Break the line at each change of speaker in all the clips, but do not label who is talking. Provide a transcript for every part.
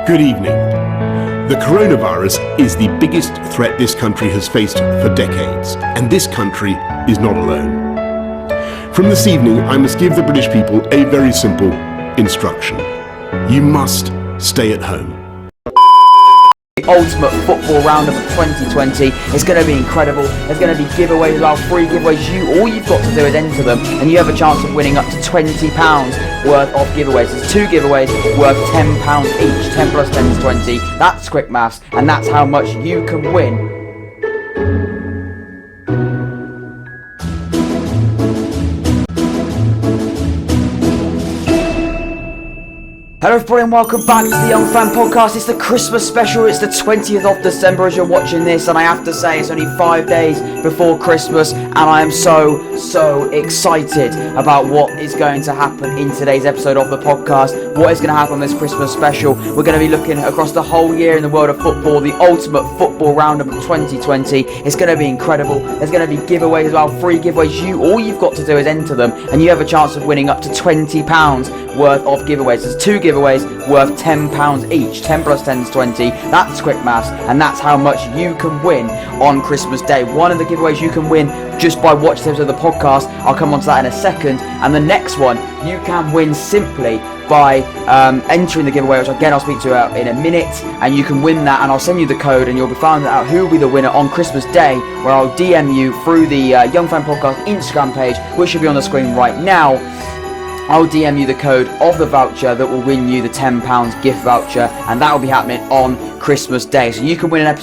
Good evening. The coronavirus is the biggest threat this country has faced for decades, and this country is not alone. From this evening, I must give the British people a very simple instruction. You must stay at home.
The ultimate football roundup of 2020 is going to be incredible. There's going to be giveaways, well, free giveaways. All you've got to do is enter them, and you have a chance of winning up to £20 worth of giveaways. There's 2 giveaways worth £10 each. 10 plus 10 is 20. That's quick maths, and that's how much you can win. Hello everybody and welcome back to the Young Fan Podcast. It's the Christmas special. It's the 20th of December as you're watching this, and I have to say it's only 5 days before Christmas, and I am so excited about what is going to happen in today's episode of the podcast. What is going to happen on this Christmas special? We're going to be looking across the whole year in the world of football, the ultimate football roundup of 2020. It's going to be incredible. There's going to be giveaways as well, free giveaways. All you've got to do is enter them, and you have a chance of winning up to £20 worth of giveaways. There's 2 giveaways worth £10 each. 10 plus 10 is 20. That's quick maths, and that's how much you can win on Christmas Day. One of the giveaways you can win just by watching episodes of the podcast. I'll come on to that in a second. And the next one you can win simply by entering the giveaway, which again I'll speak to you in a minute, and you can win that, and I'll send you the code, and you'll be finding out who will be the winner on Christmas Day, where I'll DM you through the Young Fan Podcast Instagram page, which should be on the screen right now. I'll DM you the code of the voucher that will win you the £10 gift voucher, and that will be happening on Christmas Day. So you can win a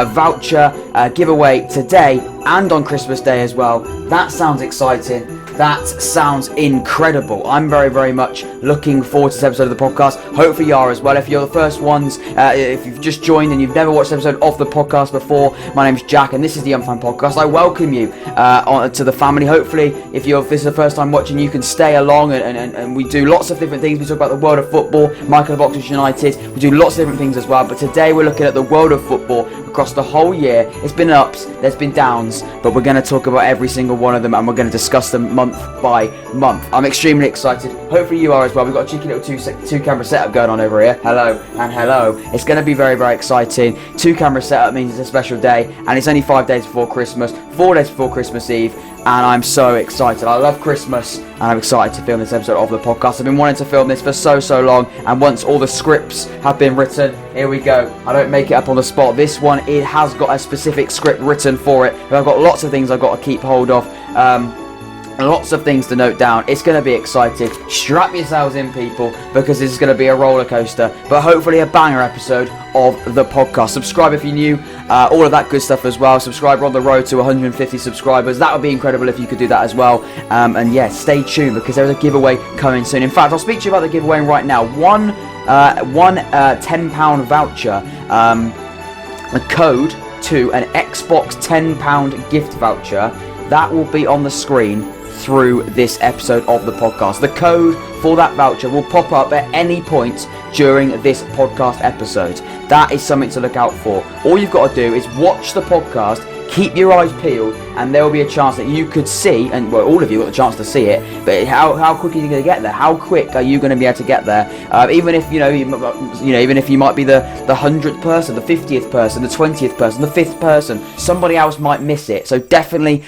voucher giveaway today and on Christmas Day as well. That sounds exciting. That sounds incredible. I'm very much looking forward to this episode of the podcast. Hopefully you are as well. If you're the first ones, if you've just joined and you've never watched an episode of the podcast before, my name's Jack and this is the Young Fan Podcast. I welcome you to the family. Hopefully, if this is the first time watching, you can stay along, and we do lots of different things. We talk about the world of football, Michael Boxers United. We do lots of different things as well. But today we're looking at the world of football across the whole year. It's been ups, there's been downs, but we're going to talk about every single one of them, and we're going to discuss them month by month. I'm extremely excited. Hopefully you are as well. We've got a cheeky little two camera setup going on over here. Hello and hello. It's going to be very exciting. 2 camera setup means it's a special day, and it's only 5 days before Christmas, 4 days before Christmas Eve, and I'm so excited. I love Christmas, and I'm excited to film this episode of the podcast. I've been wanting to film this for so long, and once all the scripts have been written, here we go. I don't make it up on the spot. This one, it has got a specific script written for it, but I've got lots of things I've got to keep hold of. Lots of things to note down. It's going to be exciting. Strap yourselves in, people, because this is going to be a roller coaster, but hopefully a banger episode of the podcast. Subscribe if you're new, all of that good stuff as well. Subscribe. We're on the road to 150 subscribers. That would be incredible if you could do that as well. And yeah, stay tuned because there's a giveaway coming soon. In fact, I'll speak to you about the giveaway right now. One £10 voucher, a code to an Xbox £10 gift voucher. That will be on the screen through this episode of the podcast. The code for that voucher will pop up at any point during this podcast episode. That is something to look out for. All you've got to do is watch the podcast, keep your eyes peeled, and there will be a chance that you could see, and well, all of you got the chance to see it, but how quick are you going to get there? How quick are you going to be able to get there? Even if even if you might be the 100th person, the 50th person, the 20th person, the 5th person, somebody else might miss it. So definitely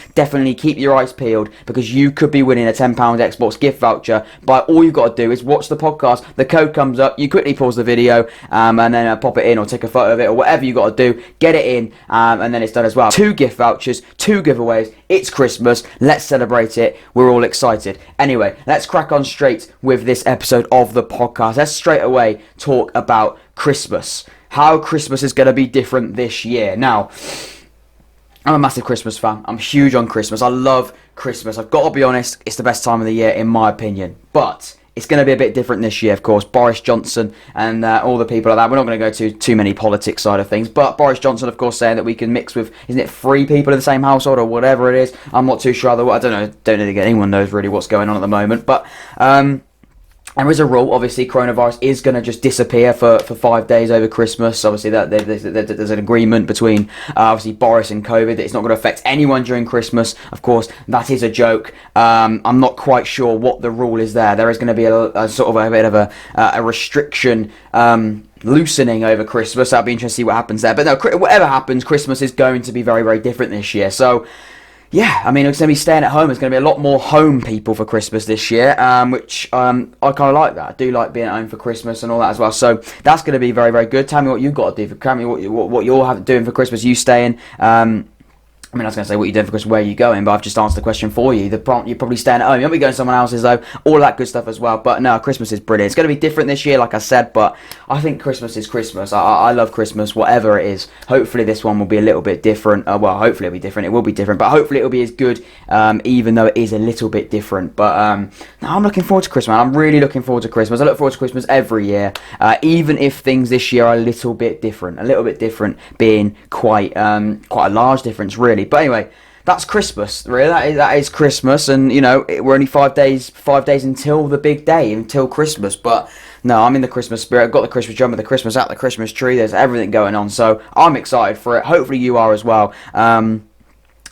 keep your eyes peeled, because you could be winning a £10 Xbox gift voucher. But all you've got to do is watch the podcast. The code comes up, you quickly pause the video, and then pop it in or take a photo of it or whatever you got to do. Get it in, and then it's done as well. 2 gift vouchers, 2 giveaways. It's Christmas. Let's celebrate it. We're all excited. Anyway, let's crack on straight with this episode of the podcast. Let's straight away talk about Christmas. How Christmas is going to be different this year. Now, I'm a massive Christmas fan. I'm huge on Christmas. I love Christmas. I've got to be honest, it's the best time of the year in my opinion. But it's going to be a bit different this year, of course. Boris Johnson and all the people like that. We're not going to go too many politics side of things. But Boris Johnson, of course, saying that we can mix with, isn't it 3 people in the same household or whatever it is? I'm not too sure. I don't know. Don't think anyone knows really what's going on at the moment. But There is a rule, obviously, coronavirus is going to just disappear for 5 days over Christmas. Obviously, there's an agreement between, obviously, Boris and COVID that it's not going to affect anyone during Christmas. Of course, that is a joke. I'm not quite sure what the rule is there. There is going to be a sort of a bit of a restriction loosening over Christmas. That'll be interesting to see what happens there. But no, whatever happens, Christmas is going to be very, very different this year. So, yeah, I mean, it's going to be staying at home. There's going to be a lot more home people for Christmas this year, which I kind of like that. I do like being at home for Christmas and all that as well. So that's going to be very, very good. Tell me what you've got to do. Tell me what you're doing for Christmas. You staying? I mean, I was going to say what you're doing for Christmas, where are you going, but I've just answered the question for you. You're probably staying at home. You won't be going to someone else's, though. All that good stuff as well. But no, Christmas is brilliant. It's going to be different this year, like I said, but I think Christmas is Christmas. I love Christmas, whatever it is. Hopefully this one will be a little bit different. Well, hopefully it'll be different. It will be different, but hopefully it'll be as good, even though it is a little bit different. But no, I'm looking forward to Christmas. I'm really looking forward to Christmas. I look forward to Christmas every year, even if things this year are a little bit different. A little bit different being quite a large difference, really. But anyway, that's Christmas, really. That is Christmas, and you know we're only 5 days until the big day, until Christmas. But no, I'm in the Christmas spirit. I've got the Christmas jumper, the Christmas hat, the Christmas tree. There's everything going on, so I'm excited for it. Hopefully you are as well.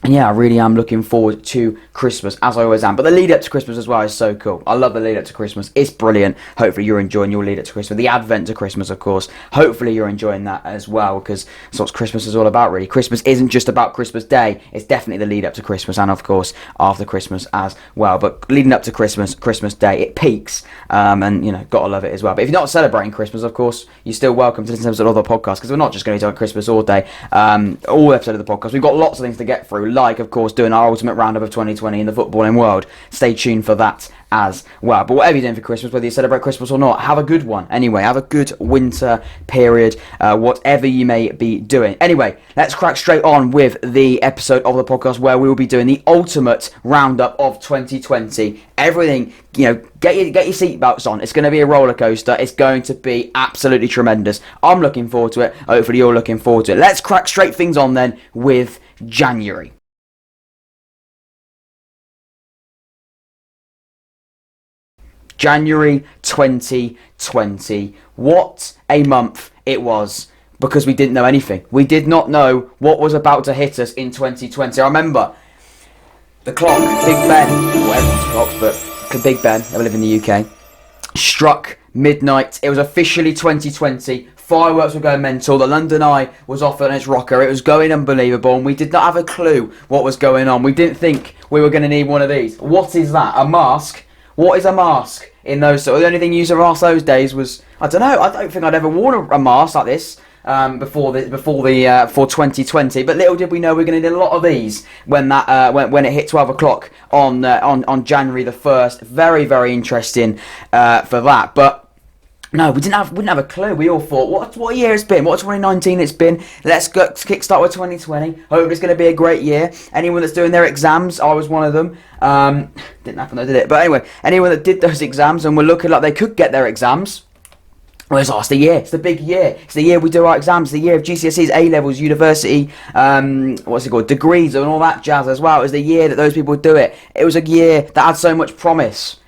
And yeah, I really am looking forward to Christmas, as I always am. But the lead up to Christmas as well is so cool. I love the lead up to Christmas. It's brilliant. Hopefully you're enjoying your lead up to Christmas. The Advent to Christmas, of course. Hopefully you're enjoying that as well, because that's what Christmas is all about, really. Christmas isn't just about Christmas Day. It's definitely the lead up to Christmas, and of course, after Christmas as well. But leading up to Christmas, Christmas Day, it peaks. And, you know, gotta love it as well. But if you're not celebrating Christmas, of course, you're still welcome to listen to other podcasts, because we're not just going to be talking Christmas all day. All episodes of the podcast. We've got lots of things to get through, like, of course, doing our ultimate roundup of 2020 in the footballing world. Stay tuned for that as well. But whatever you're doing for Christmas, whether you celebrate Christmas or not, have a good one. Anyway, have a good winter period, whatever you may be doing. Anyway, let's crack straight on with the episode of the podcast where we will be doing the ultimate roundup of 2020. Everything, you know, get your seatbelts on. It's going to be a roller coaster. It's going to be absolutely tremendous. I'm looking forward to it. Hopefully you're looking forward to it. Let's crack straight things on then with January. January 2020. What a month it was, because we didn't know anything. We did not know what was about to hit us in 2020. I remember the clock, Big Ben, well, everyone's clocks, but Big Ben, I live in the UK, struck midnight. It was officially 2020. Fireworks were going mental. The London Eye was off on its rocker. It was going unbelievable, and we did not have a clue what was going on. We didn't think we were going to need one of these. What is that? A mask? What is a mask in those? So the only thing you used to mask those days was, I don't know. I don't think I'd ever worn a mask like this before 2020. But little did we know we were going to need a lot of these when it hit 12 o'clock on January the 1st. Very, very interesting for that. But no, we wouldn't have a clue. We all thought, what year it's been? What 2019 it's been? Let's kickstart with 2020. Hope it's going to be a great year. Anyone that's doing their exams, I was one of them. Didn't happen though, did it? But anyway, anyone that did those exams and were looking like they could get their exams, well, it's the year. It's the big year. It's the year we do our exams. The year of GCSEs, A-levels, university, degrees and all that jazz as well. It was the year that those people would do it. It was a year that had so much promise.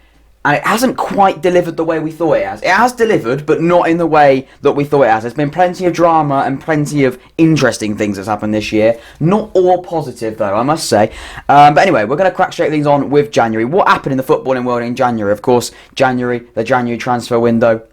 And it hasn't quite delivered the way we thought it has. It has delivered, but not in the way that we thought it has. There's been plenty of drama and plenty of interesting things that's happened this year. Not all positive, though, I must say. But anyway, we're going to crack straight things on with January. What happened in the footballing world in January? Of course, the January transfer window.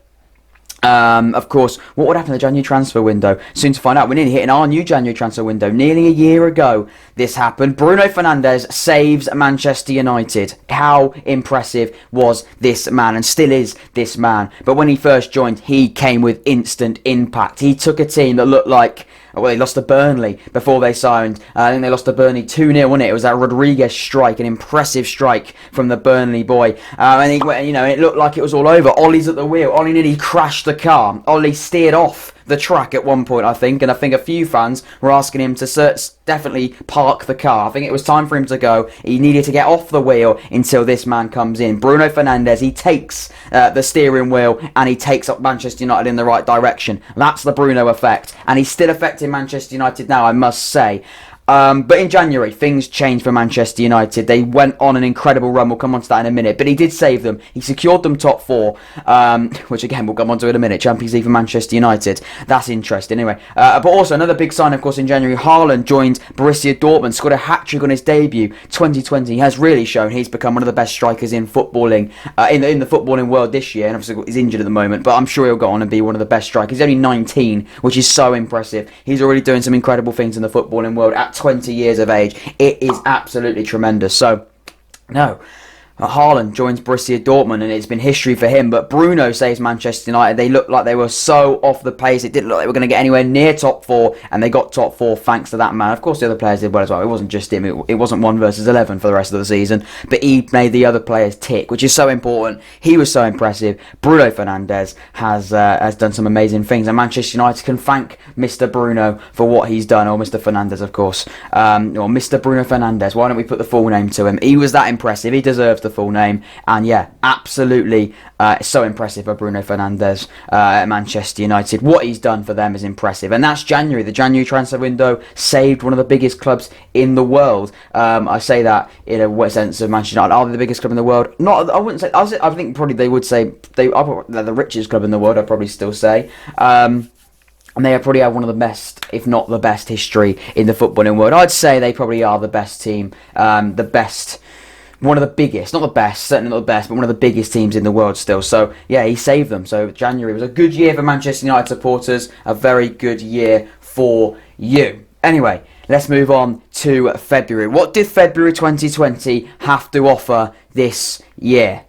Of course, what would happen in the January transfer window? Soon to find out. We're nearly hitting our new January transfer window. Nearly a year ago, this happened. Bruno Fernandes saves Manchester United. How impressive was this man, and still is this man? But when he first joined, he came with instant impact. He took a team that looked like, well, they lost to Burnley before they signed. I think they lost to Burnley 2-0, wasn't it? It was that Rodriguez strike, an impressive strike from the Burnley boy. And it looked like it was all over. Ollie's at the wheel. Ollie nearly crashed the car. Ollie steered off the track at one point, I think, and I think a few fans were asking him to definitely park the car. I think it was time for him to go. He needed to get off the wheel until this man comes in. Bruno Fernandes, he takes the steering wheel and he takes up Manchester United in the right direction. That's the Bruno effect, and he's still affecting Manchester United now, I must say. But in January, things changed for Manchester United. They went on an incredible run. We'll come on to that in a minute. But he did save them. He secured them top four, which again, we'll come on to in a minute. Champions League for Manchester United. That's interesting. Anyway, but also another big sign, of course, in January, Haaland joined Borussia Dortmund, scored a hat-trick on his debut. 2020 has really shown he's become one of the best strikers in footballing, in the footballing world this year. And obviously he's injured at the moment, but I'm sure he'll go on and be one of the best strikers. He's only 19, which is so impressive. He's already doing some incredible things in the footballing world at 20 years of age. It is absolutely tremendous. So, no. Haaland joins Borussia Dortmund, and it's been history for him. But Bruno saves Manchester United. They looked like they were so off the pace. It didn't look like they were going to get anywhere near top four, and they got top four thanks to that man. Of course, the other players did well as well. It wasn't just him. It wasn't 1 versus 11 for the rest of the season, but he made the other players tick, which is so important. He was so impressive. Bruno Fernandes has done some amazing things, and Manchester United can thank Mr. Bruno for what he's done, or Mr. Fernandes, of course, or Mr. Bruno Fernandes. Why don't we put the full name to him? He was that impressive. He deserves the full name, and yeah, absolutely so impressive for Bruno Fernandes at Manchester United. What he's done for them is impressive, and that's January. The January transfer window saved one of the biggest clubs in the world. I say that in a sense of Manchester United. Are they the biggest club in the world? Not, I wouldn't say. I think probably they would say they're the richest club in the world. I'd probably still say. And they probably have one of the best, if not the best, history in the footballing world. I'd say they probably are the best team, the best. One of the biggest, not the best, certainly not the best, but one of the biggest teams in the world still. So, yeah, he saved them. So, January was a good year for Manchester United supporters, a very good year for you. Anyway, let's move on to February. What did February 2020 have to offer this year?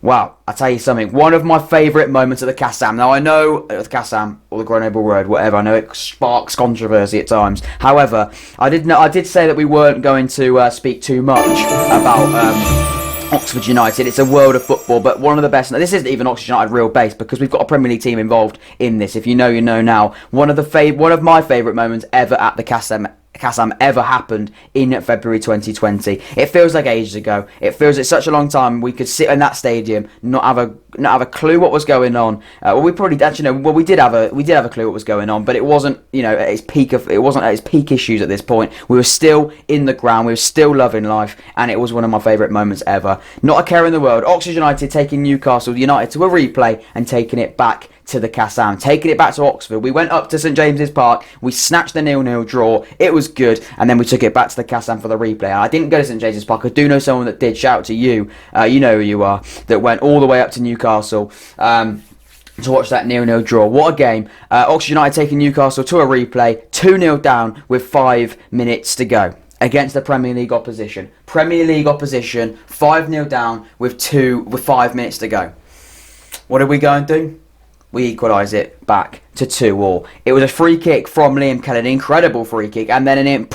Wow, I'll tell you something. One of my favourite moments at the Kassam. Now, I know the Kassam or the Grenoble Road, whatever. I know it sparks controversy at times. However, I did say that we weren't going to speak too much about Oxford United. It's a world of football, but one of the best. Now, this isn't even Oxford United real base because we've got a Premier League team involved in this. If you know, you know now. One of my favourite moments ever at the Kassam ever happened in February 2020. It feels like ages ago. It feels it's such a long time. We could sit in that stadium, not have a clue what was going on. We probably actually know. Well, we did have a clue what was going on, but it wasn't at its peak issues at this point. We were still in the ground. We were still loving life, and it was one of my favourite moments ever. Not a care in the world. Oxford United taking Newcastle United to a replay and taking it back to the Kassam, taking it back to Oxford. We went up to St James's Park, we snatched the 0-0 draw, it was good, and then we took it back to the Kassam for the replay. And I didn't go to St James's Park. I do know someone that did. Shout out to you, you know who you are, that went all the way up to Newcastle to watch that 0-0 draw. What a game. Oxford United taking Newcastle to a replay, 2-0 down with 5 minutes to go against the Premier League opposition. 5-0 down with 5 minutes to go. What did we go and do? We equalise it back to 2-2. It was a free kick from Liam Kelly, an incredible free kick, and then an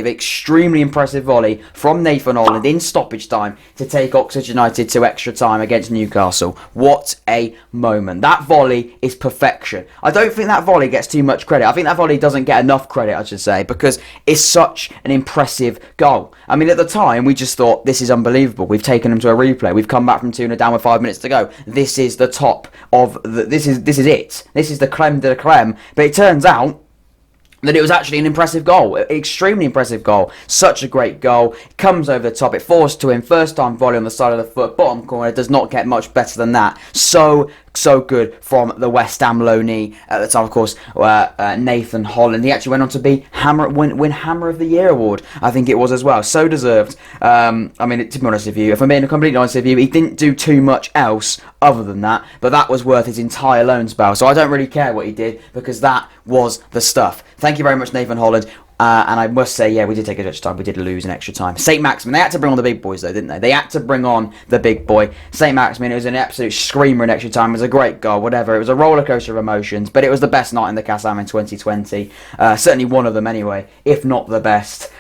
extremely impressive volley from Nathan Holland in stoppage time to take Oxford United to extra time against Newcastle. What a moment. That volley is perfection. I don't think that volley gets too much credit. I think that volley doesn't get enough credit, I should say, because it's such an impressive goal. I mean, at the time, we just thought, this is unbelievable. We've taken them to a replay. We've come back from 2-0 down with 5 minutes to go. This is the top of this is it. This is the creme de la creme. But it turns out that it was actually an impressive goal, extremely impressive goal, such a great goal. It comes over the top, it falls to him, first time volley on the side of the foot, bottom corner, does not get much better than that. So good from the West Ham loanee at the time, of course, Nathan Holland. He actually went on to be win Hammer of the Year award, I think it was as well. So deserved. I mean, to be honest with you, if I'm being completely honest with you, he didn't do too much else other than that, but that was worth his entire loan spell. So I don't really care what he did because that was the stuff. Thank you very much, Nathan Holland. And I must say, yeah, we did take a extra time. We did lose in extra time. St. Maximin, they had to bring on the big boys, though, didn't they? They had to bring on the big boy. St. Maximin, it was an absolute screamer in extra time. It was a great goal, whatever. It was a roller coaster of emotions, but it was the best night in the Kassam in 2020. Certainly one of them, anyway, if not the best.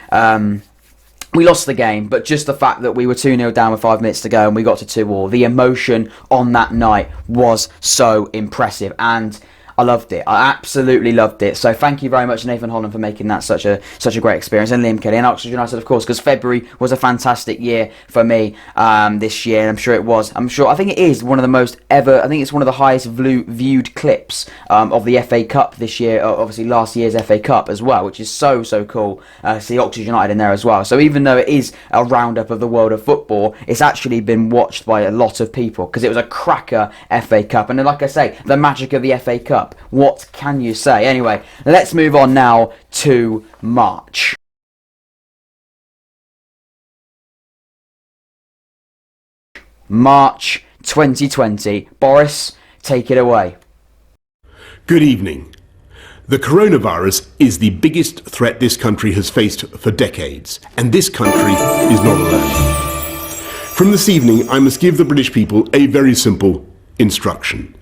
We lost the game, but just the fact that we were 2-0 down with 5 minutes to go and we got to 2-2, the emotion on that night was so impressive. And I loved it. I absolutely loved it. So thank you very much, Nathan Holland, for making that such a great experience, and Liam Kelly and Oxford United, of course, because February was a fantastic year for me this year, and I'm sure it was. I think it is one of the most ever. I think it's one of the highest viewed clips of the FA Cup this year. Obviously, last year's FA Cup as well, which is so cool. See Oxford United in there as well. So even though it is a roundup of the world of football, it's actually been watched by a lot of people because it was a cracker FA Cup. And like I say, the magic of the FA Cup. What can you say? Anyway, let's move on now to March. March 2020. Boris, take it away.
Good evening. The coronavirus is the biggest threat this country has faced for decades, and this country is not alone. From this evening, I must give the British people a very simple instruction.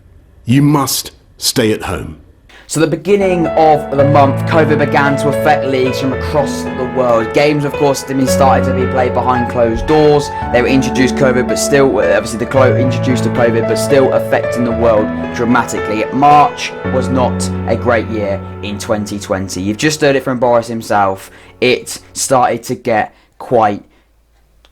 You must stay at home.
So the beginning of the month, COVID began to affect leagues from across the world. Games, of course, started to be played behind closed doors. They were introduced COVID, but still, obviously, introduced to COVID, but still affecting the world dramatically. March was not a great year in 2020. You've just heard it from Boris himself. It started to get quite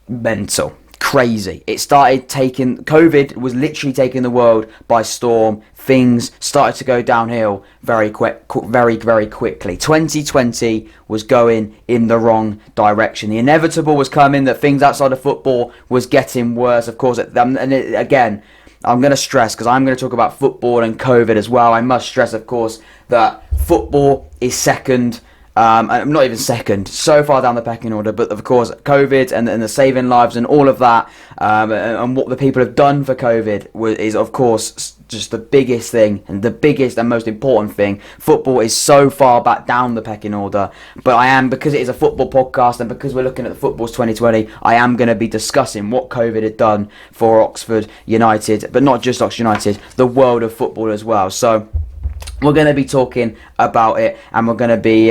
mental. Crazy. COVID was literally taking the world by storm. Things started to go downhill very quickly. 2020 was going in the wrong direction. The inevitable was coming, that things outside of football was getting worse. Of course, again, I'm going to stress, because I'm going to talk about football and COVID as well. I must stress, of course, that football is second. I'm not even second, so far down the pecking order, but of course COVID and the saving lives and all of that, and what the people have done for COVID is of course just the biggest thing, and the biggest and most important thing. Football is so far back down the pecking order, but because it is a football podcast and because we're looking at the Footballs 2020, I am going to be discussing what COVID had done for Oxford United, but not just Oxford United, the world of football as well. So we're going to be talking about it, and we're going to be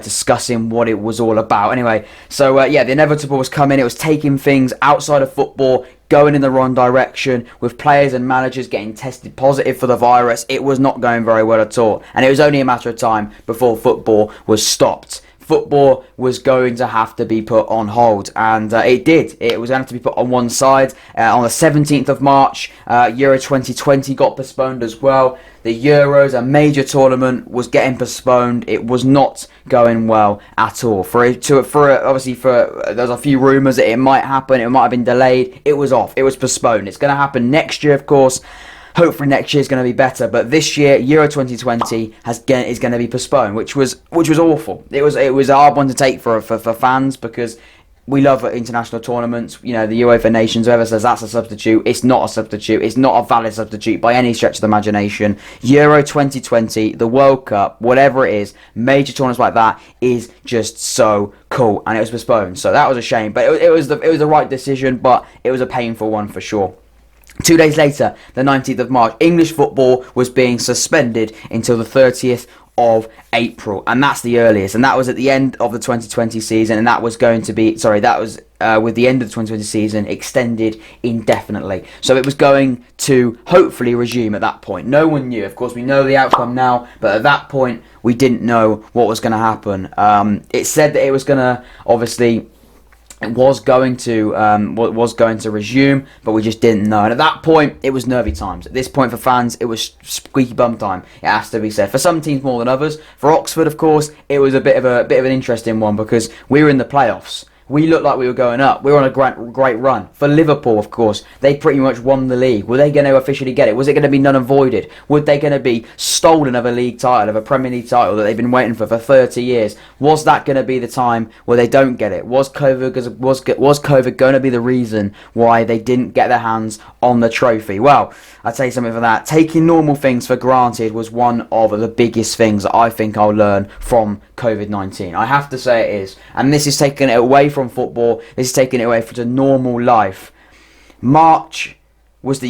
discussing what it was all about. Anyway, so the inevitable was coming. It was taking things outside of football, going in the wrong direction, with players and managers getting tested positive for the virus. It was not going very well at all, and it was only a matter of time before football was stopped. Football was going to have to be put on hold, and it did. It was going to have to be put on one side. On the 17th of March, Euro 2020 got postponed as well. The Euros, a major tournament, was getting postponed. It was not going well at all. Obviously, there's a few rumours that it might happen. It might have been delayed. It was off. It was postponed. It's going to happen next year, of course. Hopefully next year is going to be better, but this year, Euro 2020 is going to be postponed, which was awful. It was a hard one to take for fans, because we love international tournaments. You know, the UEFA Nations, whoever says that's a substitute, it's not a substitute. It's not a valid substitute by any stretch of the imagination. Euro 2020, the World Cup, whatever it is, major tournaments like that is just so cool, and it was postponed. So that was a shame, but it was the right decision, but it was a painful one for sure. 2 days later, the 19th of March, English football was being suspended until the 30th of April, and that's the earliest, and that was at the end of the 2020 season, and that was with the end of the 2020 season extended indefinitely. So it was going to hopefully resume at that point. No one knew. Of course, we know the outcome now, but at that point, we didn't know what was going to happen. It said that it was going to, obviously, it was going to resume, but we just didn't know. And at that point, it was nervy times. At this point, for fans, it was squeaky bum time. It has to be said. For some teams more than others. For Oxford, of course, it was a bit of an interesting one, because we were in the playoffs. We looked like we were going up. We were on a great run. For Liverpool, of course, they pretty much won the league. Were they going to officially get it? Was it going to be none and voided? Were they going to be stolen of a league title, of a Premier League title that they've been waiting for 30 years? Was that going to be the time where they don't get it? Was COVID going to be the reason why they didn't get their hands on the trophy? Well, I'd say something for that. Taking normal things for granted was one of the biggest things that I think I'll learn from COVID-19. I have to say it is. And this is taking it away from football. This is taking it away from the normal life. March was the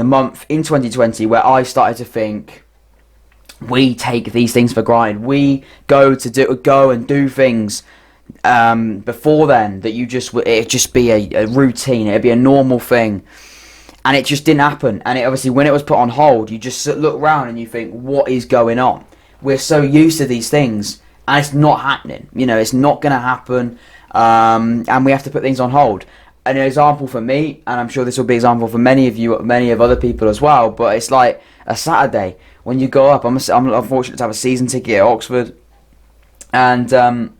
month in 2020 where I started to think, we take these things for granted. We go and do things before then that it'd just be a routine. It'd be a normal thing. and it just didn't happen. And it obviously, when it was put on hold, you just look around and you think, what is going on? We're so used to these things, and it's not happening. It's not going to happen, and we have to put things on hold. An example for me, and I'm sure this will be an example for many of you, many of other people as well, but it's like a Saturday when you go up. I'm fortunate to have a season ticket at Oxford, and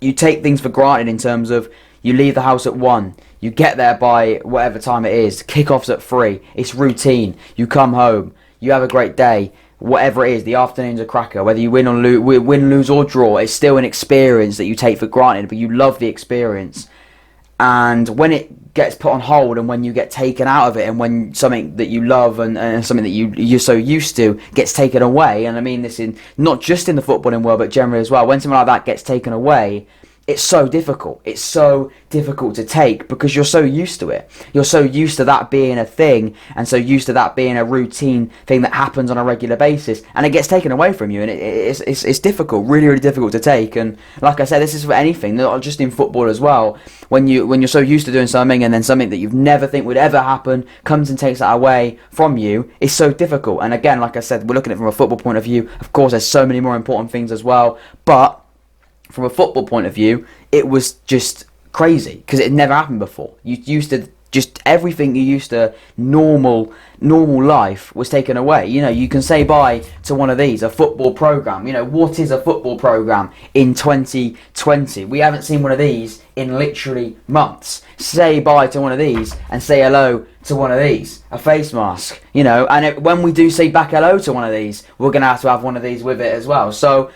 you take things for granted in terms of you leave the house at 1, you get there by whatever time it is, kickoff's at 3, it's routine, you come home, you have a great day, whatever it is, the afternoon's a cracker, whether you win, lose or draw, it's still an experience that you take for granted, but you love the experience. And when it gets put on hold, and when you get taken out of it, and when something that you love and something that you're so used to gets taken away, and I mean this in not just in the footballing world but generally as well, when something like that gets taken away, it's so difficult. It's so difficult to take because you're so used to it. You're so used to that being a thing, and so used to that being a routine thing that happens on a regular basis, and it gets taken away from you, and it's difficult, really, really difficult to take. And like I said, this is for anything, not just in football as well. When you're so used to doing something, and then something that you've never think would ever happen comes and takes that away from you, it's so difficult. And again, like I said, we're looking at it from a football point of view. Of course, there's so many more important things as well, but from a football point of view, it was just crazy because it had never happened before. You used to just everything you used to normal life was taken away. You can say bye to one of these, a football program. What is a football program in 2020? We haven't seen one of these in literally months. Say bye to one of these and say hello to one of these, a face mask. And when we do say back hello to one of these, we're gonna have to have one of these with it as well. So,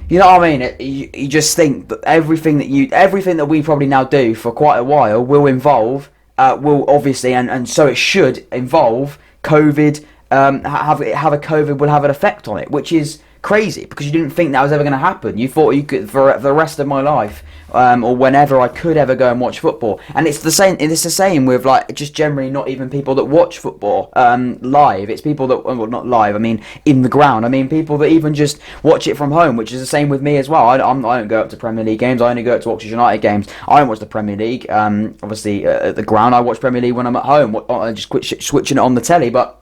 you know what I mean? You just think that everything that we probably now do for quite a while will obviously, and so it should involve COVID. Have a COVID will have an effect on it, which is crazy because you didn't think that was ever going to happen. You thought you could for the rest of my life, or whenever I could ever go and watch football. And it's the same. It's the same with like just generally not even people that watch football live. It's people that, well, not live. I mean in the ground. I mean people that even just watch it from home, which is the same with me as well. I don't go up to Premier League games. I only go up to Oxford United games. I don't watch the Premier League. Obviously at the ground. I watch Premier League when I'm at home. I just quit switching it on the telly, but.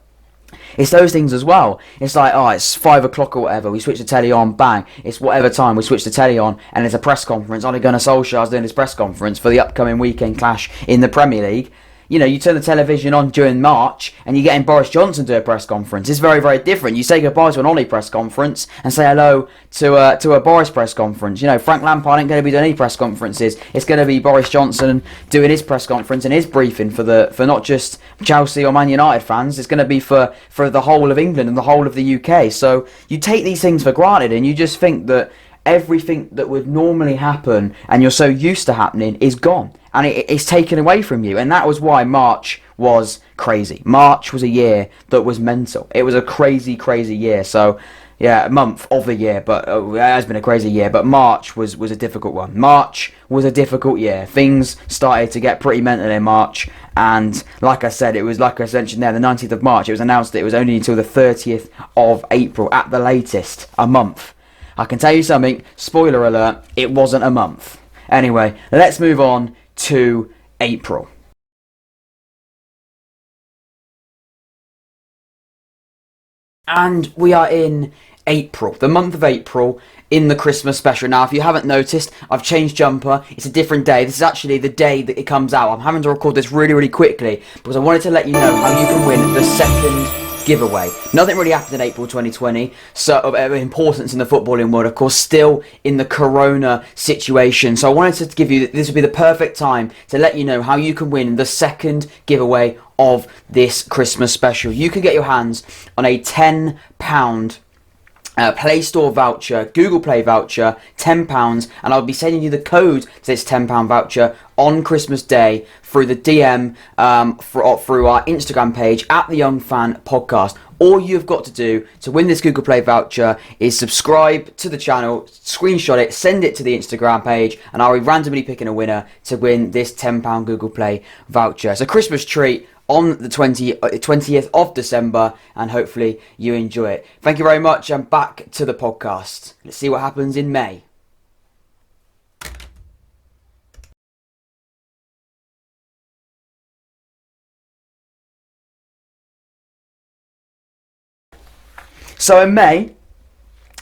It's those things as well. It's like, it's 5 o'clock or whatever, we switch the telly on, bang. It's whatever time, we switch the telly on, and it's a press conference. Ole Gunnar Solskjaer's doing his press conference for the upcoming weekend clash in the Premier League. You turn the television on during March and you're getting Boris Johnson do a press conference. It's very, very different. You say goodbye to an Ollie press conference and say hello to a Boris press conference. Frank Lampard ain't going to be doing any press conferences. It's going to be Boris Johnson doing his press conference and his briefing for not just Chelsea or Man United fans. It's going to be for the whole of England and the whole of the UK. So you take these things for granted and you just think that everything that would normally happen and you're so used to happening is gone. And it's taken away from you. And that was why March was crazy. March was a year that was mental. It was a crazy, crazy year. So, yeah, a month of the year. But it has been a crazy year. But March was a difficult one. March was a difficult year. Things started to get pretty mental in March. And like I said, it was like I mentioned there, the 19th of March. It was announced that it was only until the 30th of April at the latest. A month. I can tell you something. Spoiler alert. It wasn't a month. Anyway, let's move on to April. And we are in April, the month of April, in the Christmas special. Now, if you haven't noticed, I've changed jumper. It's a different day. This is actually the day that it comes out. I'm having to record this really, really quickly because I wanted to let you know how you can win the second giveaway. Nothing really happened in April 2020, so of importance in the footballing world, of course, still in the corona situation. So I wanted to give you, this would be the perfect time to let you know how you can win the second giveaway of this Christmas special. You can get your hands on a £10 Play Store voucher, Google Play voucher, £10, and I'll be sending you the code to this £10 voucher on Christmas Day through the DM through our Instagram page at the Young Fan Podcast. All you've got to do to win this Google Play voucher is subscribe to the channel, screenshot it, send it to the Instagram page, and I'll be randomly picking a winner to win this £10 Google Play voucher. It's a Christmas treat on the 20th of December, and hopefully you enjoy it. Thank you very much, and back to the podcast. Let's see what happens in May. So in May,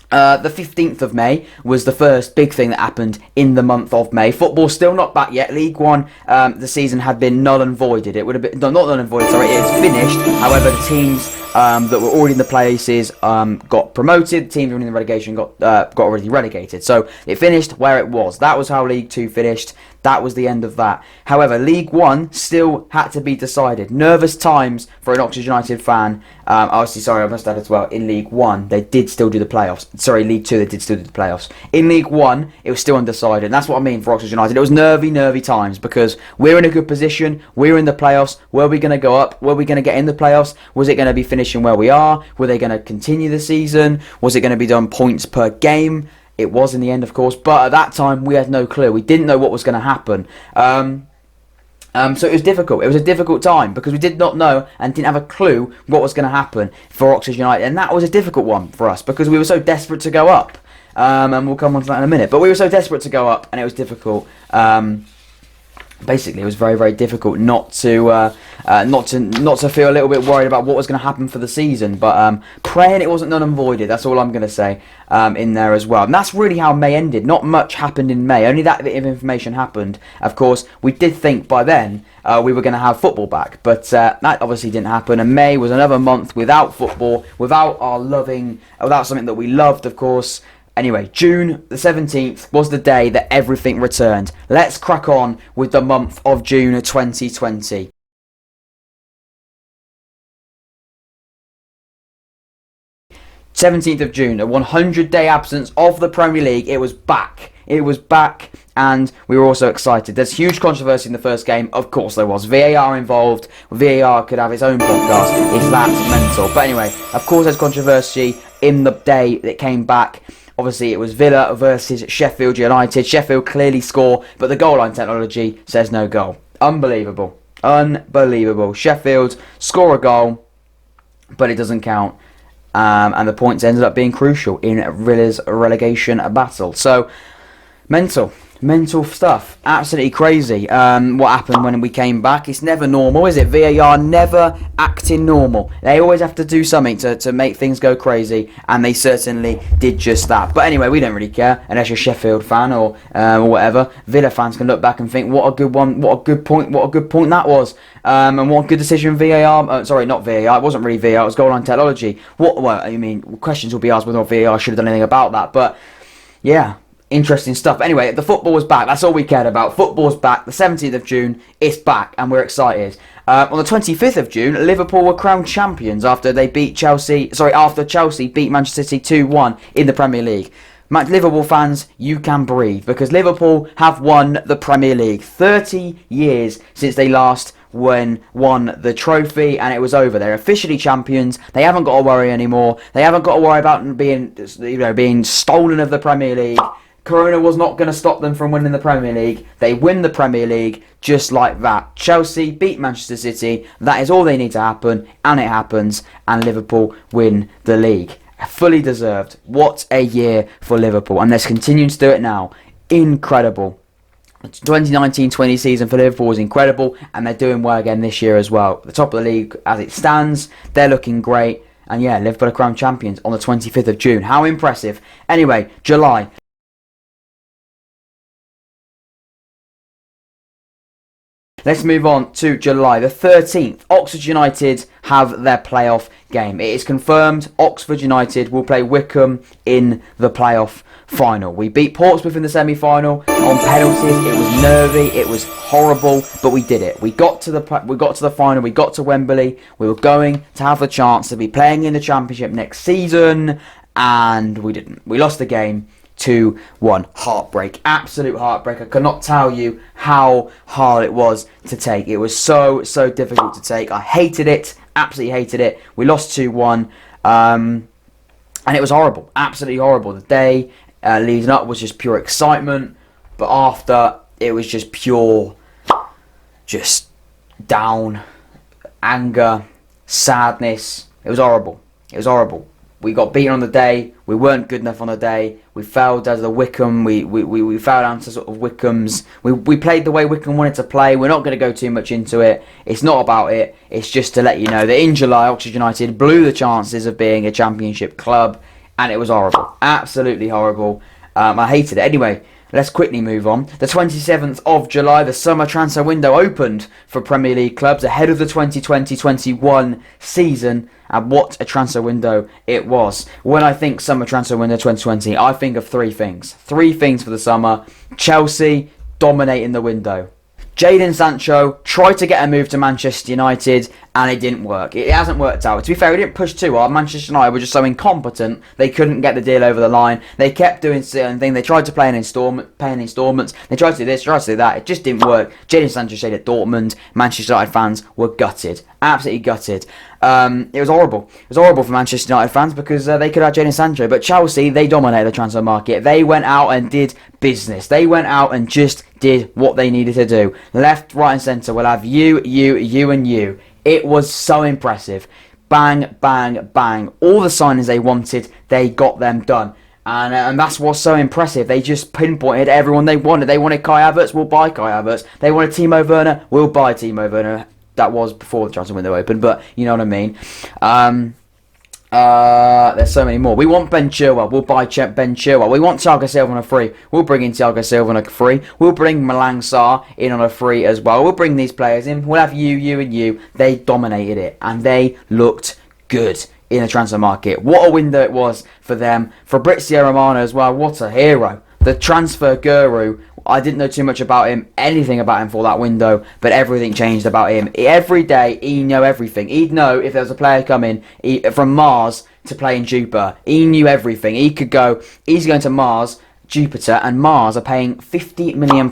the 15th of May was the first big thing that happened in the month of May. Football's still not back yet. League One, the season had been null and voided. It would have been, no, not null and voided, sorry, it's finished. However, the teams that were already in the places got promoted. The teams who were in the relegation got already relegated. So it finished where it was. That was how League Two finished. That was the end of that. However, League One still had to be decided. Nervous times for an Oxford United fan. Obviously, sorry, I must add as well, in League One, they did still do the playoffs. Sorry, League Two, they did still do the playoffs. In League One, it was still undecided. And that's what I mean for Oxford United. It was nervy times because we're in a good position. We're in the playoffs. Were we going to go up? Were we going to get in the playoffs? Was it going to be finishing where we are? Were they going to continue the season? Was it going to be done points per game? It was in the end, of course, but at that time we had no clue. We didn't know what was going to happen. So it was difficult. It was a difficult time because we did not know and didn't have a clue what was going to happen for Oxford United, and that was a difficult one for us because we were so desperate to go up. And we'll come on to that in a minute. But we were so desperate to go up, and it was difficult. Basically, it was very difficult not to feel a little bit worried about what was going to happen for the season. But praying it wasn't null and voided. That's all I'm going to say in there as well. And that's really how May ended. Not much happened in May. Only that bit of information happened. Of course, we did think by then we were going to have football back, but that obviously didn't happen. And May was another month without football, without something that we loved, of course. Anyway, June the 17th was the day that everything returned. Let's crack on with the month of June 2020. '17th of June, a 100-day absence of the Premier League. It was back. It was back, and we were also excited. There's huge controversy in the first game. Of course there was. VAR involved. VAR could have its own podcast. It's that mental. But anyway, of course there's controversy in the day that came back. Obviously, it was Villa versus Sheffield United. Sheffield clearly score, but the goal line technology says no goal. Unbelievable. Unbelievable. Sheffield score a goal, but it doesn't count. And the points ended up being crucial in Villa's relegation battle. So, mental stuff. Absolutely crazy what happened when we came back. It's never normal, is it? VAR never acting normal. They always have to do something to make things go crazy, and they certainly did just that. But anyway, we don't really care unless you're a Sheffield fan or whatever. Villa fans can look back and think, what a good one, what a good point that was. And what a good decision VAR, sorry, not VAR, it wasn't really VAR, it was goal line technology. Questions will be asked whether VAR should have done anything about that, but yeah. Interesting stuff. Anyway, the football was back. That's all we cared about. Football's back. The 17th of June, it's back, and we're excited. On the 25th of June, Liverpool were crowned champions after Chelsea beat Manchester City 2-1 in the Premier League. Liverpool fans, you can breathe because Liverpool have won the Premier League. 30 years since they last won the trophy, and it was over. They're officially champions. They haven't got to worry anymore. They haven't got to worry about being stolen of the Premier League. Corona was not going to stop them from winning the Premier League. They win the Premier League just like that. Chelsea beat Manchester City. That is all they need to happen, and it happens, and Liverpool win the league. Fully deserved. What a year for Liverpool, and they're continuing to do it now. Incredible. The 2019-20 season for Liverpool was incredible, and they're doing well again this year as well. The top of the league as it stands, they're looking great, and yeah, Liverpool are crowned champions on the 25th of June. How impressive. Anyway, July. Let's move on to July the 13th. Oxford United have their playoff game. It is confirmed Oxford United will play Wycombe in the playoff final. We beat Portsmouth in the semi-final on penalties. It was nervy, it was horrible, but we did it. We got to the final. We got to Wembley. We were going to have the chance to be playing in the Championship next season, and we didn't. We lost the game 2-1. Heartbreak. Absolute heartbreak. I cannot tell you how hard it was to take. It was so difficult to take. I hated it. Absolutely hated it. We lost 2-1. And it was horrible. Absolutely horrible. The day leading up was just pure excitement. But after, it was just pure, just down, anger, sadness. It was horrible. It was horrible. We got beaten on the day. We weren't good enough on the day. We failed as the Wickham. We fell down to sort of Wickham's. We played the way Wickham wanted to play. We're not going to go too much into it. It's not about it. It's just to let you know that in July, Oxford United blew the chances of being a Championship club, and it was horrible. Absolutely horrible. I hated it. Anyway, let's quickly move on. The 27th of July, the summer transfer window opened for Premier League clubs ahead of the 2020-21 season. And what a transfer window it was. When I think summer transfer window 2020, I think of three things. Three things for the summer. Chelsea dominating the window. Jadon Sancho tried to get a move to Manchester United and it didn't work. It hasn't worked out. To be fair, we didn't push too hard. Manchester United were just so incompetent, they couldn't get the deal over the line. They kept doing certain things. They tried to pay in installments. They tried to do this, tried to do that. It just didn't work. Jadon Sancho stayed at Dortmund. Manchester United fans were gutted. Absolutely gutted. It was horrible. It was horrible for Manchester United fans because they could have Jadon Sancho. But Chelsea, they dominated the transfer market. They went out and did business. They went out and just did what they needed to do. Left, right and centre. We'll have you and you. It was so impressive. Bang, bang, bang. All the signings they wanted, they got them done. And that's what's so impressive. They just pinpointed everyone they wanted. They wanted Kai Havertz, we'll buy Kai Havertz. They wanted Timo Werner, we'll buy Timo Werner. That was before the transfer window opened, but you know what I mean. There's so many more. We want Ben Chilwell. We'll buy Ben Chilwell. We want Thiago Silva on a free. We'll bring in Thiago Silva on a free. We'll bring Malang Sarr in on a free as well. We'll bring these players in. We'll have you and you. They dominated it, and they looked good in the transfer market. What a window it was for them. Fabrizio Romano as well. What a hero. The transfer guru. I didn't know too much about him, anything about him for that window, but everything changed about him. Every day, he knew everything. He'd know if there was a player coming from Mars to play in Jupiter. He knew everything. He could go, he's going to Mars, Jupiter, and Mars are paying £50 million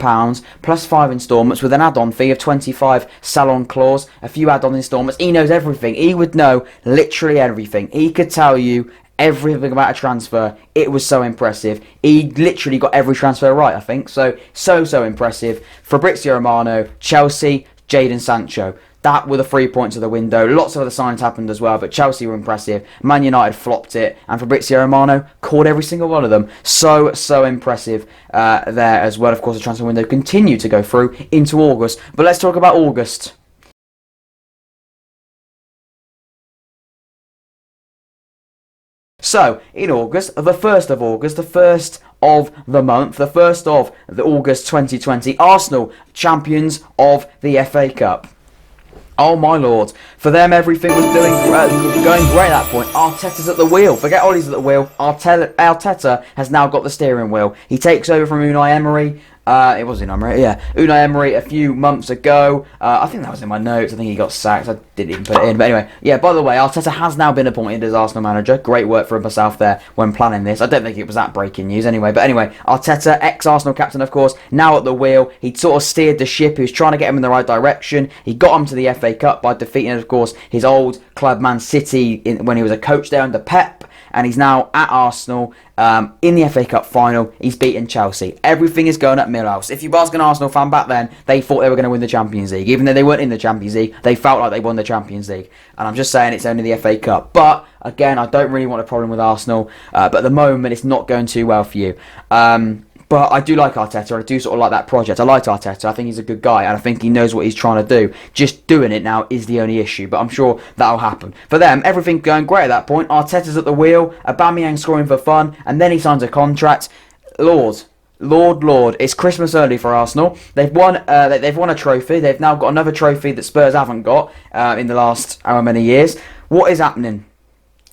plus 5 instalments with an add-on fee of 25 salon clause, a few add-on instalments. He knows everything. He would know literally everything. He could tell you everything about a transfer. It was so impressive. He literally got every transfer right, I think. So impressive. Fabrizio Romano, Chelsea, Jadon Sancho. That were the 3 points of the window. Lots of other signs happened as well, but Chelsea were impressive. Man United flopped it, and Fabrizio Romano caught every single one of them. So impressive there as well. Of course, the transfer window continued to go through into August. But let's talk about August. So, in August, the 1st of August, the 1st of the month, the 1st of the August 2020, Arsenal, champions of the FA Cup. Oh my lord. For them, everything was going great at that point. Arteta's at the wheel. Forget Ollie's at the wheel. Arteta has now got the steering wheel. He takes over from Unai Emery. It was Unai Emery, yeah. Unai Emery a few months ago. I think that was in my notes. I think he got sacked. I didn't even put it in. But anyway, yeah, by the way, Arteta has now been appointed as Arsenal manager. Great work for myself there when planning this. I don't think it was that breaking news anyway. But anyway, Arteta, ex-Arsenal captain, of course, now at the wheel. He sort of steered the ship. He was trying to get him in the right direction. He got him to the FA Cup by defeating, of course, his old club Man City when he was a coach there under Pep. And he's now at Arsenal in the FA Cup final. He's beaten Chelsea. Everything is going at Millhouse. If you ask an Arsenal fan back then, they thought they were going to win the Champions League. Even though they weren't in the Champions League, they felt like they won the Champions League. And I'm just saying it's only the FA Cup. But, again, I don't really want a problem with Arsenal. But at the moment, it's not going too well for you. But I do like Arteta. I do sort of like that project. I like Arteta. I think he's a good guy, and I think he knows what he's trying to do. Just doing it now is the only issue, but I'm sure that'll happen. For them, everything going great at that point. Arteta's at the wheel, Aubameyang scoring for fun, and then he signs a contract. Lord, it's Christmas early for Arsenal. They've won a trophy. They've now got another trophy that Spurs haven't got in the last however many years. What is happening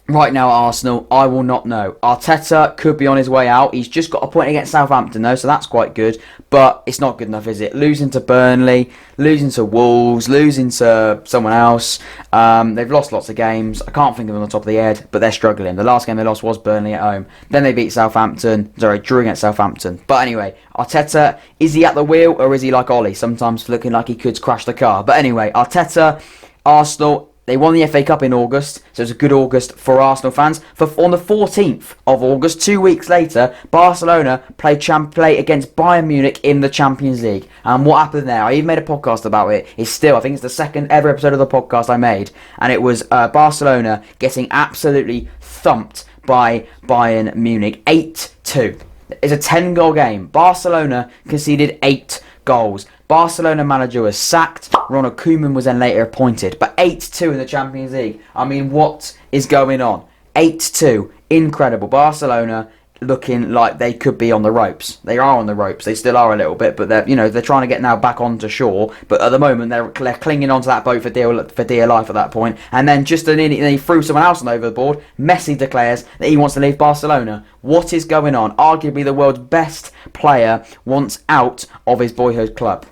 right now at Arsenal? I will not know. Arteta could be on his way out. He's just got a point against Southampton though, so that's quite good. But it's not good enough, is it? Losing to Burnley, losing to Wolves, losing to someone else. They've lost lots of games. I can't think of them on the top of the head, but they're struggling. The last game they lost was Burnley at home. Then they beat drew against Southampton. But anyway, Arteta, is he at the wheel or is he like Ollie? Sometimes looking like he could crash the car. But anyway, Arteta, Arsenal, they won the FA Cup in August, so it's a good August for Arsenal fans. On the 14th of August, 2 weeks later, Barcelona play against Bayern Munich in the Champions League. And what happened there? I even made a podcast about it. I think it's the second ever episode of the podcast I made. And it was Barcelona getting absolutely thumped by Bayern Munich 8-2. It's a 10-goal game. Barcelona conceded 8 goals. Barcelona manager was sacked. Ronald Koeman was then later appointed. But 8-2 in the Champions League. I mean, what is going on? 8-2. Incredible. Barcelona looking like they could be on the ropes. They are on the ropes. They still are a little bit, but they're trying to get now back onto shore. But at the moment, they're clinging onto that boat for dear life at that point. And then just they threw someone else on overboard. Messi declares that he wants to leave Barcelona. What is going on? Arguably the world's best player wants out of his boyhood club.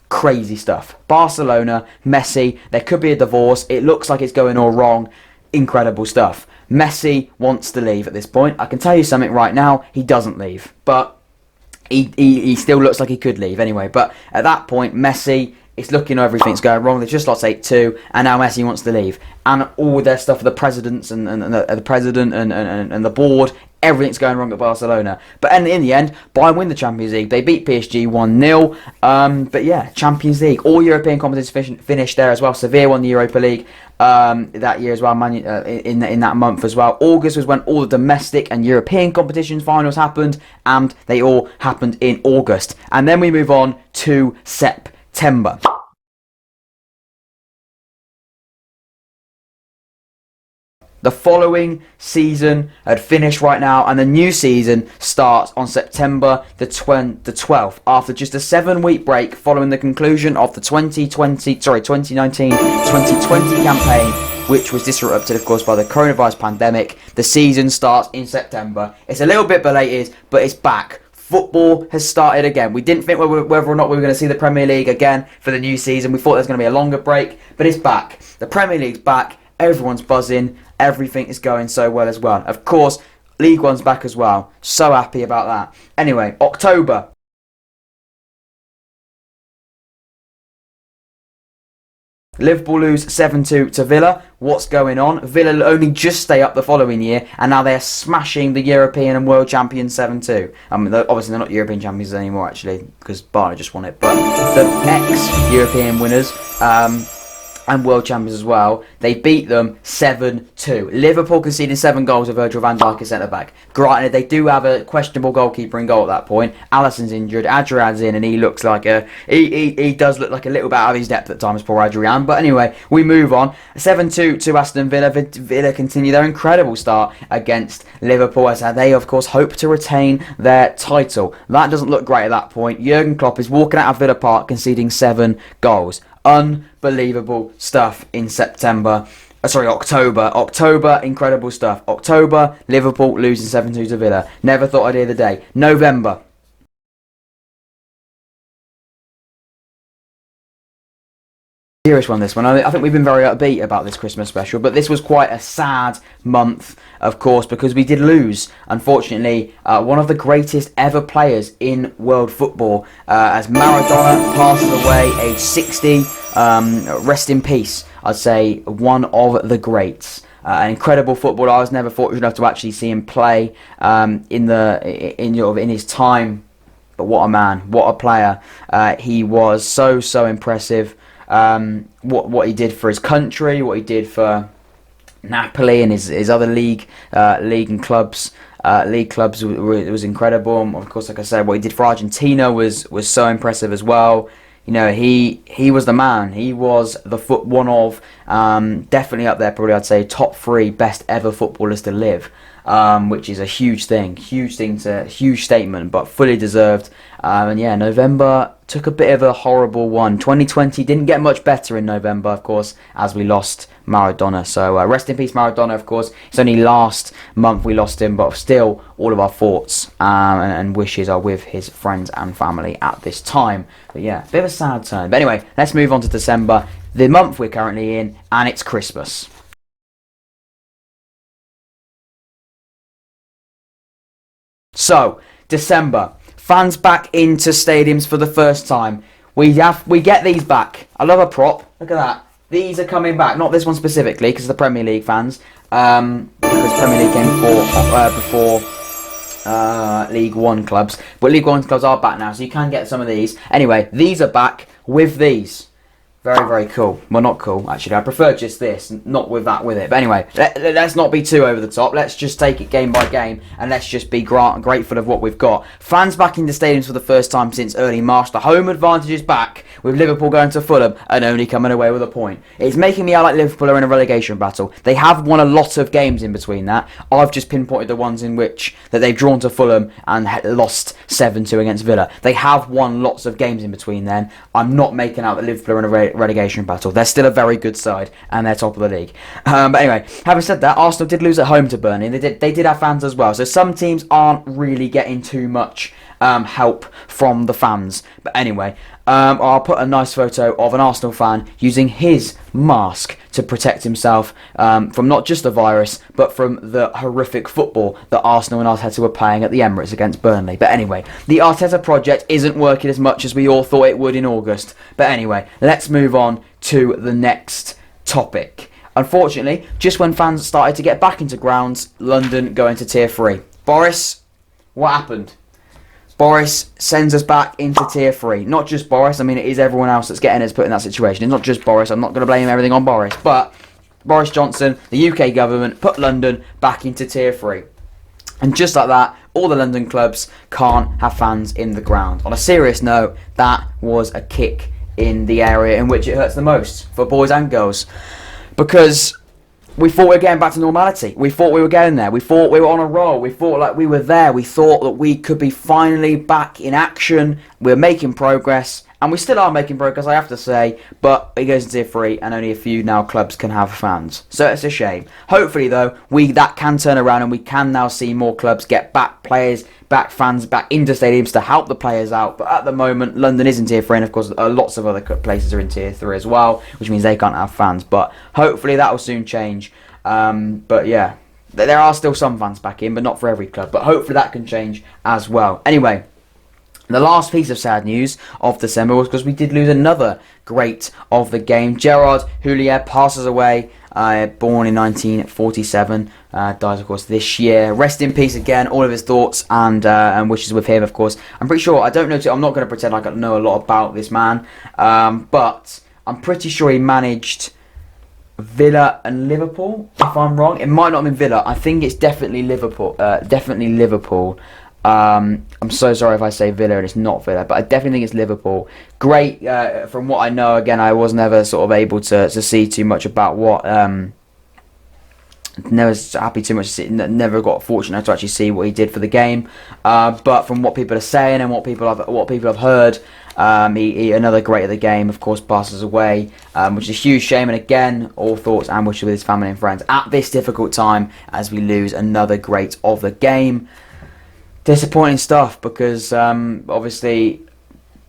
Crazy stuff. Barcelona, Messi, there could be a divorce. It looks like it's going all wrong. Incredible stuff. Messi wants to leave at this point. I can tell you something right now, he doesn't leave. But he still looks like he could leave anyway. But at that point, Messi, it's looking everything's going wrong. They just lost 8-2, and now Messi wants to leave. And all their stuff for the presidents and the president and the board, everything's going wrong at Barcelona. But in the end, Bayern win the Champions League. They beat PSG 1-0. But yeah, Champions League. All European competitions finished there as well. Sevilla won the Europa League that year as well, in that month as well. August was when all the domestic and European competitions finals happened, and they all happened in August. And then we move on to September. The following season had finished right now, and the new season starts on September the 12th, after just a 7-week break following the conclusion of the 2019-2020 campaign, which was disrupted, of course, by the coronavirus pandemic. The season starts in September. It's a little bit belated, but it's back. Football has started again. We didn't think whether or not we were going to see the Premier League again for the new season. We thought there was going to be a longer break, but it's back. The Premier League's back. Everyone's buzzing. Everything is going so well as well. Of course, League One's back as well. So happy about that. Anyway, October. Liverpool lose 7-2 to Villa. What's going on? Villa only just stay up the following year, and now they're smashing the European and World Champions 7-2. I mean, obviously they're not European champions anymore, actually, because Barney just won it. But the ex-European winners and World Champions as well, they beat them 7-2. Liverpool conceded 7 goals with Virgil van Dijk as centre-back. Granted, they do have a questionable goalkeeper in goal at that point. Alisson's injured, Adrian's in, and he looks like he does look like a little bit out of his depth at times, poor Adrian. But anyway, we move on. 7-2 to Aston Villa. Villa continue their incredible start against Liverpool, as they, of course, hope to retain their title. That doesn't look great at that point. Jurgen Klopp is walking out of Villa Park conceding 7 goals. Unbelievable stuff in October. October, incredible stuff. October, Liverpool losing 7-2 to Villa. Never thought I'd hear the day. November. Serious one, this one. I think we've been very upbeat about this Christmas special, but this was quite a sad month, of course, because we did lose, unfortunately, one of the greatest ever players in world football, as Maradona passes away, age 60. Rest in peace, I'd say, one of the greats. An incredible footballer. I was never fortunate enough to actually see him play in his time, but what a man, what a player. He was so impressive. What he did for his country, what he did for Napoli and his other league clubs was incredible. And of course, like I said, what he did for Argentina was so impressive as well. You know, he was the man. He was one of definitely up there, probably I'd say top 3 best ever footballers to live. Which is a huge statement, but fully deserved. And yeah, November took a bit of a horrible one. 2020 didn't get much better in November, of course, as we lost Maradona. So rest in peace, Maradona, of course. It's only last month we lost him, but still, all of our thoughts and wishes are with his friends and family at this time. But yeah, bit of a sad turn. But anyway, let's move on to December, the month we're currently in, and it's Christmas. So, December, fans back into stadiums for the first time. We get these back. I love a prop. Look at that. These are coming back. Not this one specifically, because the Premier League fans. Because Premier League came before League One clubs. But League One clubs are back now, so you can get some of these. Anyway, these are back with these. Very, very cool. Well, not cool, actually. I prefer just this, not with that with it. But anyway, let's not be too over the top. Let's just take it game by game, and let's just be grateful of what we've got. Fans back in the stadiums for the first time since early March. The home advantage is back, with Liverpool going to Fulham and only coming away with a point. It's making me out like Liverpool are in a relegation battle. They have won a lot of games in between that. I've just pinpointed the ones in which that they've drawn to Fulham and lost 7-2 against Villa. They have won lots of games in between then. I'm not making out that Liverpool are in a relegation battle. They're still a very good side and they're top of the league. But anyway, having said that, Arsenal did lose at home to Burnley. They did have fans as well. So some teams aren't really getting too much help from the fans. But anyway, I'll put a nice photo of an Arsenal fan using his mask to protect himself from not just the virus, but from the horrific football that Arsenal and Arteta were playing at the Emirates against Burnley. But anyway, the Arteta project isn't working as much as we all thought it would in August. But anyway, let's move on to the next topic. Unfortunately, just when fans started to get back into grounds, London going to Tier 3. Boris, what happened? Boris sends us back into Tier 3. Not just Boris, I mean it is everyone else that's getting us put in that situation. It's not just Boris, I'm not going to blame everything on Boris. But Boris Johnson, the UK government, put London back into Tier 3. And just like that, all the London clubs can't have fans in the ground. On a serious note, that was a kick in the area in which it hurts the most for boys and girls. Because we thought we were getting back to normality. We thought we were getting there. We thought we were on a roll. We thought like we were there. We thought that we could be finally back in action. We're making progress. And we still are making progress, I have to say. But it goes into Tier 3 and only a few now clubs can have fans. So it's a shame. Hopefully, though, that can turn around and we can now see more clubs get back players, back fans, back into stadiums to help the players out. But at the moment, London is in Tier 3 and, of course, lots of other places are in Tier 3 as well, which means they can't have fans. But hopefully that will soon change. But yeah, there are still some fans back in, but not for every club. But hopefully that can change as well. Anyway, the last piece of sad news of December was because we did lose another great of the game. Gerard Houllier passes away, born in 1947, dies of course this year. Rest in peace again, all of his thoughts and wishes with him, of course. I'm pretty sure, I'm not going to pretend like I know a lot about this man, but I'm pretty sure he managed Villa and Liverpool, if I'm wrong. It might not have been Villa, I think it's definitely Liverpool. I'm so sorry if I say Villa and it's not Villa, but I definitely think it's Liverpool. Great, from what I know, again, I was never sort of able to see too much about what, never happy too much to see, never got fortunate to actually see what he did for the game, but from what people are saying and what people have heard, he another great of the game, of course, passes away, which is a huge shame, and again, all thoughts and wishes with his family and friends at this difficult time as we lose another great of the game. Disappointing stuff because obviously,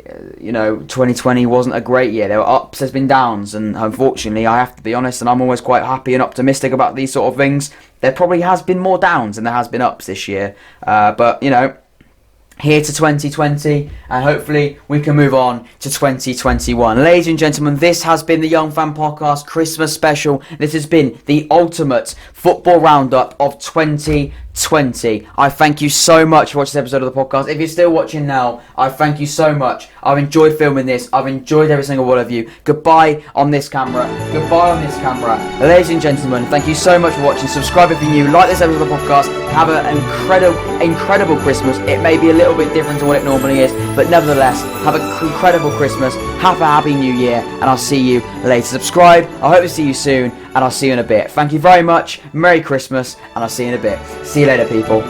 2020 wasn't a great year. There were ups, there's been downs, and unfortunately, I have to be honest, and I'm always quite happy and optimistic about these sort of things. There probably has been more downs than there has been ups this year, but here to 2020, and hopefully we can move on to 2021. Ladies and gentlemen, this has been the Young Fan Podcast Christmas special. This has been the ultimate football roundup of 2020. I thank you so much for watching this episode of the podcast. If you're still watching now, I thank you so much. I've enjoyed filming this. I've enjoyed every single one of you. Goodbye on this camera. Goodbye on this camera. Ladies and gentlemen, thank you so much for watching. Subscribe if you're new. Like this episode of the podcast. Have an incredible Christmas. It may be a little bit different to what it normally is, but nevertheless, have an incredible Christmas. Have a happy new year, and I'll see you later. Subscribe. I hope to see you soon, and I'll see you in a bit. Thank you very much. Merry Christmas, and I'll see you in a bit. See you later, people.